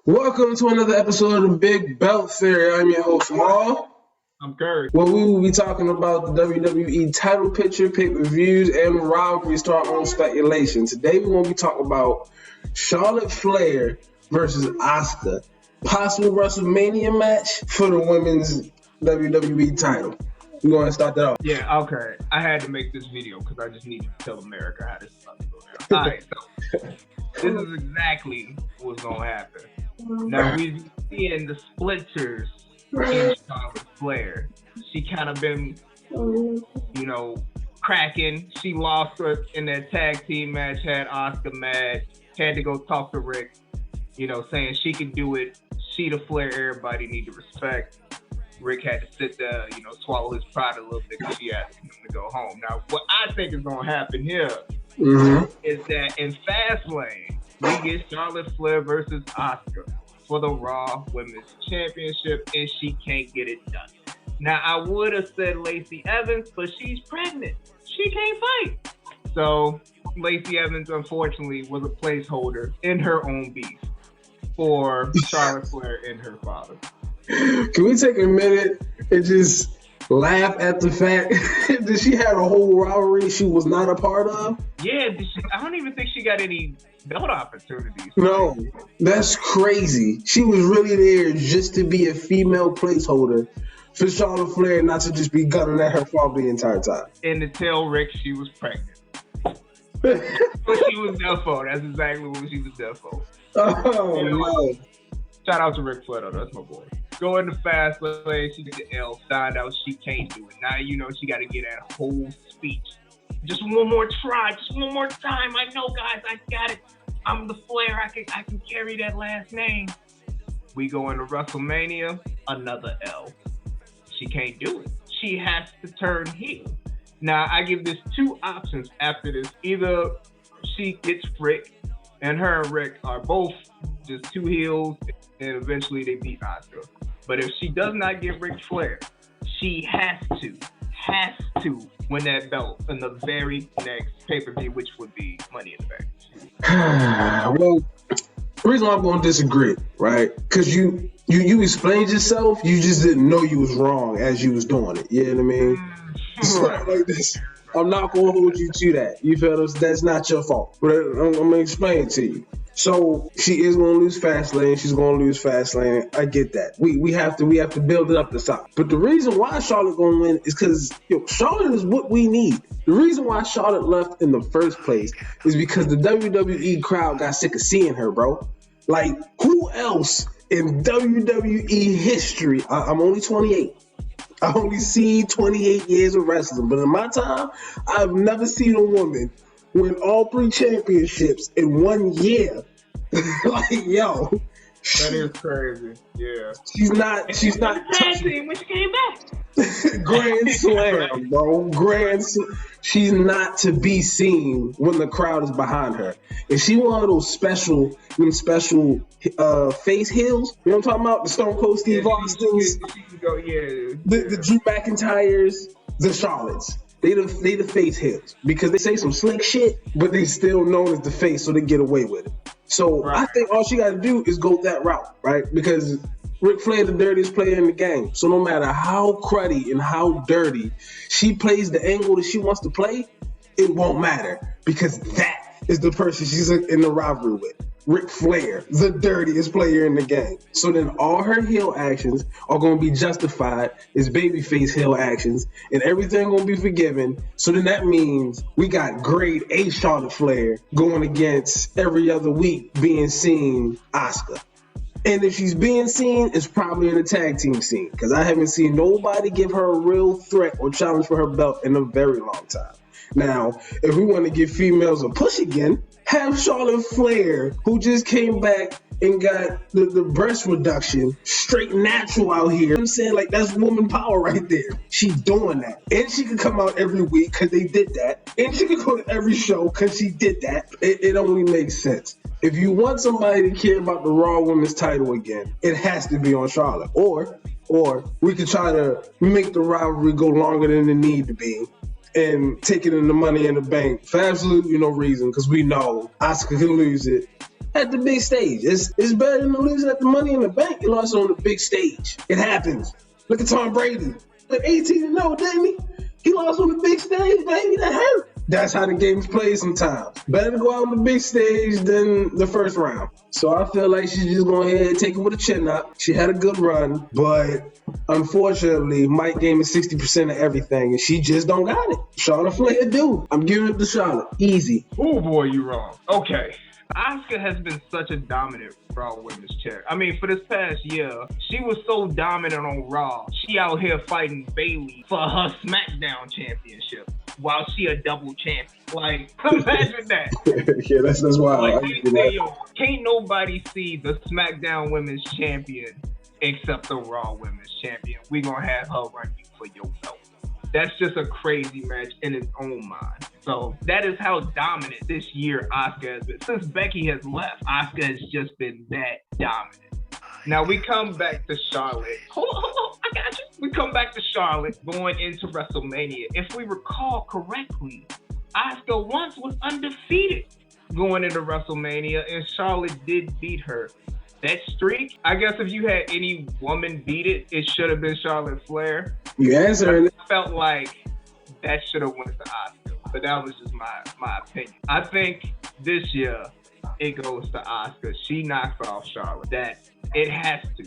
Welcome to another episode of the Big Belt Theory. I'm your host, Maul. I'm Curry. Where we will be talking about the WWE title picture, pay-per-views, and rivalries to our own speculation. Today we're going to be talking about Charlotte Flair versus Asuka. Possible WrestleMania match for the women's WWE title. We're going to start that off. Yeah, okay. I had to make this video because I just needed to tell America how this is about to go down. All right, so this is exactly what's going to happen. Now, we've been seeing the splinters in Charlotte Flair. She kind of been, cracking. She lost her in that tag team match, had Asuka mad, had to go talk to Rick, saying she could do it. She the Flair everybody need to respect. Rick had to sit there, swallow his pride a little bit because she asked him to go home. Now, what I think is going to happen here is that in Fastlane, we get Charlotte Flair versus Asuka for the Raw Women's Championship, and she can't get it done. Now, I would have said Lacey Evans, but she's pregnant. She can't fight. So, Lacey Evans, unfortunately, was a placeholder in her own beef for Charlotte Flair and her father. Can we take a minute and just laugh at the fact that she had a whole rivalry she was not a part of? Yeah, I don't even think she got any belt opportunities. No, that's crazy. She was really there just to be a female placeholder for Charlotte Flair, not to just be gunning at her father the entire time. And to tell Rick she was pregnant. What she was there for. That's exactly what she was there for. Oh, no. Shout out to Rick Flair, though. That's my boy. Go into Fastlane, she get the L, find out she can't do it. Now she got to get that whole speech. Just one more try, just one more time. I know, guys, I got it. I'm the Flair. I can carry that last name. We go into WrestleMania, another L. She can't do it. She has to turn heel. Now, I give this two options after this. Either she gets Rick, and her and Rick are both just two heels, and eventually they beat Asuka. But if she does not get Ric Flair, she has to win that belt in the very next pay-per-view, which would be Money in the Bank. Well, the reason why I'm going to disagree, right? Because you explained yourself, you just didn't know you was wrong as you was doing it. You know what I mean? So, like this, I'm not going to hold you to that. You feel us? That's not your fault. But I'm going to explain it to you. So she is going to lose Fastlane. She's going to lose Fastlane. I get that. We have to build it up to stop. But the reason why Charlotte going to win is because Charlotte is what we need. The reason why Charlotte left in the first place is because the WWE crowd got sick of seeing her, bro. Like, who else in WWE history? I'm only 28. I've only seen 28 years of wrestling. But in my time, I've never seen a woman win all 3 championships in 1 year. Like, yo. That is crazy. Yeah. She's not When she came back. Grand Slam, bro. She's not to be seen when the crowd is behind her. Is she one of those special face heels? You know what I'm talking about? The Stone Cold Steve Austins. The Drew McIntyres, the Charlottes. They the face heels because they say some slick shit, but they still known as the face, so they get away with it. So right. I think all she got to do is go that route, right? Because Ric Flair the dirtiest player in the game. So no matter how cruddy and how dirty she plays the angle that she wants to play, it won't matter because that is the person she's in the rivalry with. Ric Flair, the dirtiest player in the game. So then all her heel actions are going to be justified as babyface heel actions, and everything going to be forgiven. So then that means we got grade A Charlotte Flair going against every other week being seen Asuka. And if she's being seen, it's probably in the tag team scene because I haven't seen nobody give her a real threat or challenge for her belt in a very long time. Now, if we want to give females a push again, have Charlotte Flair, who just came back and got the breast reduction, straight natural out here. You know what I'm saying? Like, that's woman power right there. She's doing that. And she could come out every week because they did that. And she could go to every show because she did that. It only makes sense. If you want somebody to care about the Raw Women's title again, it has to be on Charlotte. Or we could try to make the rivalry go longer than it need to be and take it in the Money in the Bank for absolutely no reason, because we know Asuka can lose it at the big stage. It's better than losing at the Money in the Bank. You lost on the big stage. It happens. Look at Tom Brady. At 18-0, didn't he? He lost on the big stage, baby. That hurt. That's how the game's played sometimes. Better to go out on the big stage than the first round. So I feel like she's just going ahead and take it with a chin up. She had a good run, but unfortunately, Mike gave me 60% of everything, and she just don't got it. Charlotte Flair do. I'm giving it to Charlotte. Easy. Oh, boy, you wrong. Okay. Asuka has been such a dominant Raw Women's Chair. I mean, for this past year, she was so dominant on Raw. She out here fighting Bayley for her SmackDown championship while she a double champion. Like, imagine that. Yeah, that's wild. Like, can't nobody see the SmackDown Women's Champion except the Raw Women's Champion. We gonna have her run you for your belt. That's just a crazy match in its own mind. So that is how dominant this year Asuka has been. Since Becky has left, Asuka has just been that dominant. Now we come back to Charlotte. Hold on, I got you. We come back to Charlotte going into WrestleMania. If we recall correctly, Asuka once was undefeated going into WrestleMania, and Charlotte did beat her. That streak, I guess if you had any woman beat it, it should have been Charlotte Flair. You answered it. I felt like that should have went to Asuka, but that was just my opinion. I think this year it goes to Asuka. She knocks off Charlotte. That it has to.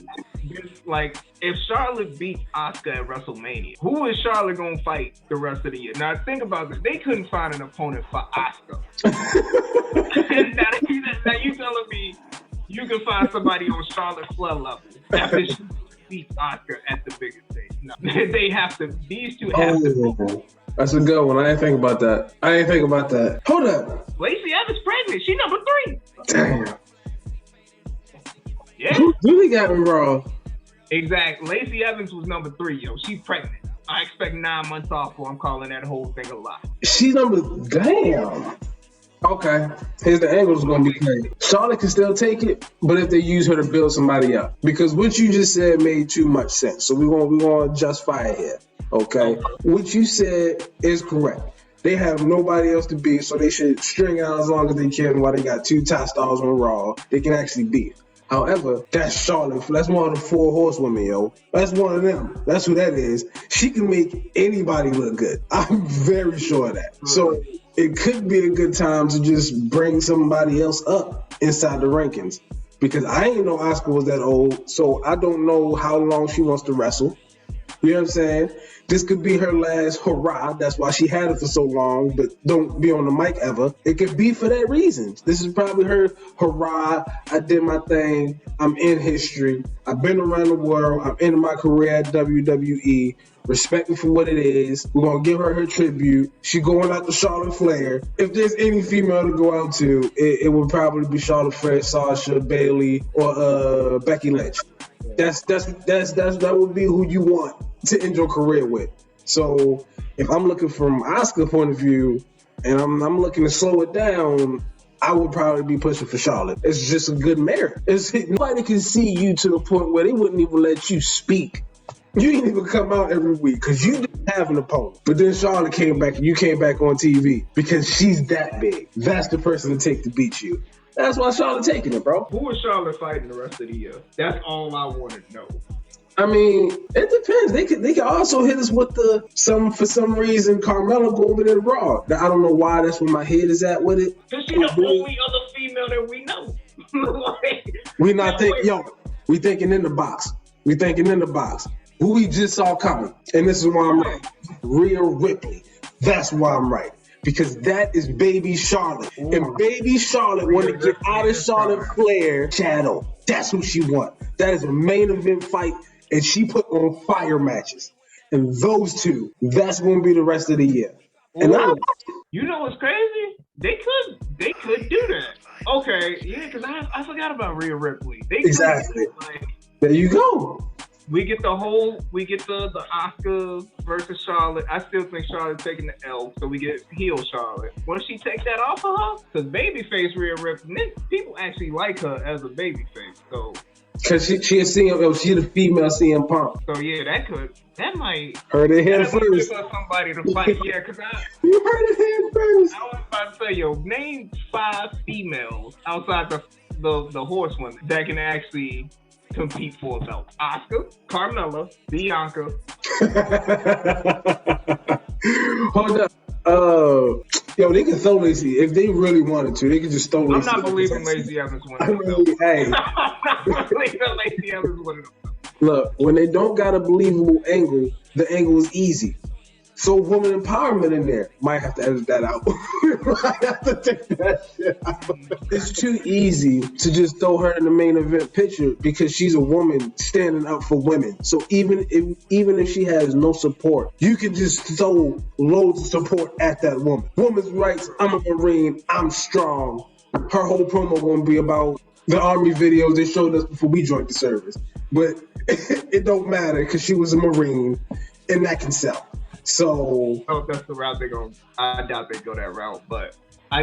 Like, if Charlotte beats Asuka at WrestleMania, who is Charlotte gonna fight the rest of the year? Now think about this. They couldn't find an opponent for Asuka. now you telling me you can find somebody on Charlotte Flair level after she beats Asuka at the biggest stage? No. They have to. These two have to. That's a good one. I didn't think about that. Hold up. Lacey Evans pregnant. She number 3. Damn. Yeah. Who we got in Raw? Exactly. Lacey Evans was number 3, yo. She's pregnant. I expect 9 months off, so I'm calling that whole thing a lie. She's number. Damn. Okay, here's the angle is going to be played. Charlotte can still take it, but if they use her to build somebody up, because what you just said made too much sense. So we want to adjust fire here. Okay, what you said is correct. They have nobody else to beat, so they should string out as long as they can while they got 2 top stars on Raw. They can actually beat. However, that's Charlotte. That's one of the 4 horsewomen, yo. That's one of them. That's who that is. She can make anybody look good. I'm very sure of that. So it could be a good time to just bring somebody else up inside the rankings. Because I ain't know Asuka was that old, so I don't know how long she wants to wrestle. You know what I'm saying? This could be her last hurrah. That's why she had it for so long, but don't be on the mic ever. It could be for that reason. This is probably her hurrah. I did my thing. I'm in history. I've been around the world. I'm ending my career at WWE. Respect me for what it is. We're going to give her tribute. She going out to Charlotte Flair. If there's any female to go out to, it would probably be Charlotte Flair, Sasha, Bayley, or Becky Lynch. That would be who you want to end your career with. So if I'm looking from Asuka's point of view, and I'm looking to slow it down, I would probably be pushing for Charlotte. It's just a good merit. Nobody can see you to the point where they wouldn't even let you speak. You didn't even come out every week because you didn't have an opponent. But then Charlotte came back and you came back on TV because she's that big. That's the person to take to beat you. That's why Charlotte taking it, bro. Who is Charlotte fighting the rest of the year? That's all I want to know. I mean, it depends. They could also hit us with for some reason Carmella go over there to Raw. I don't know why that's where my head is at with it. Because she's the only other female that we know. We thinking in the box. We thinking in the box. Who we just saw coming. And this is why I'm right. Rhea Ripley. That's why I'm right. Because that is baby Charlotte. Ooh. And baby Charlotte want to get out of Charlotte Flair shadow. That's who she want. That is a main event fight. And she put on fire matches. And those two, that's going to be the rest of the year. And you know what's crazy? They could do that. Okay, yeah, because I forgot about Rhea Ripley. Exactly. There you go. We get the Asuka versus Charlotte. I still think Charlotte's taking the L, so we get heel Charlotte. Once she takes that off of her, because babyface Rhea Ripley, people actually like her as a babyface. So because she the female CM Punk. So yeah, that might heard it here first. Somebody to fight, yeah, because you heard it here first. I was about to say, name 5 females outside the the horsewomen that can actually compete for a belt. Asuka, Carmella, Bianca. Hold up. Yo, they can throw Lacey if they really wanted to. They could just throw Lacey. I'm not believing Lacey Evans won I mean, hey. I'm not believing Lacey Evans won it. Look, when they don't got a believable angle, the angle is easy. So woman empowerment in there. Might have to edit that out. Might have to take that shit out. It's too easy to just throw her in the main event picture because she's a woman standing up for women. So even if she has no support, you can just throw loads of support at that woman. Women's rights, I'm a Marine, I'm strong. Her whole promo gonna be about the Army videos they showed us before we joined the service. But it don't matter because she was a Marine and that can sell. So that's the route they're going. I doubt they go that route, but I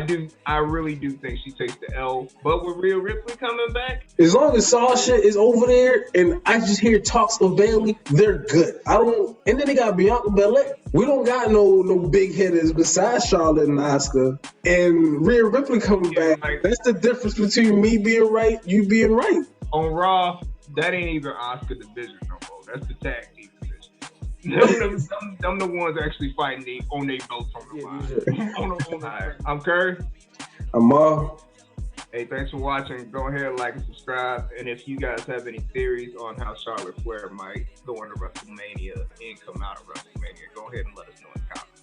really do think she takes the L. But with Rhea Ripley coming back, as long as Sasha is over there and I just hear talks of Bayley, they're good. And then they got Bianca Belair. We don't got no big hitters besides Charlotte and Asuka. And Rhea Ripley coming back. Like, that's the difference between me being right, you being right. On Raw, that ain't even Asuka division no more. That's the tag team. Them the ones actually fighting on their belts on the line. I'm Curry. I'm Mal. Hey, thanks for watching. Go ahead, like and subscribe. And if you guys have any theories on how Charlotte Flair might go into WrestleMania and come out of WrestleMania, go ahead and let us know in the comments.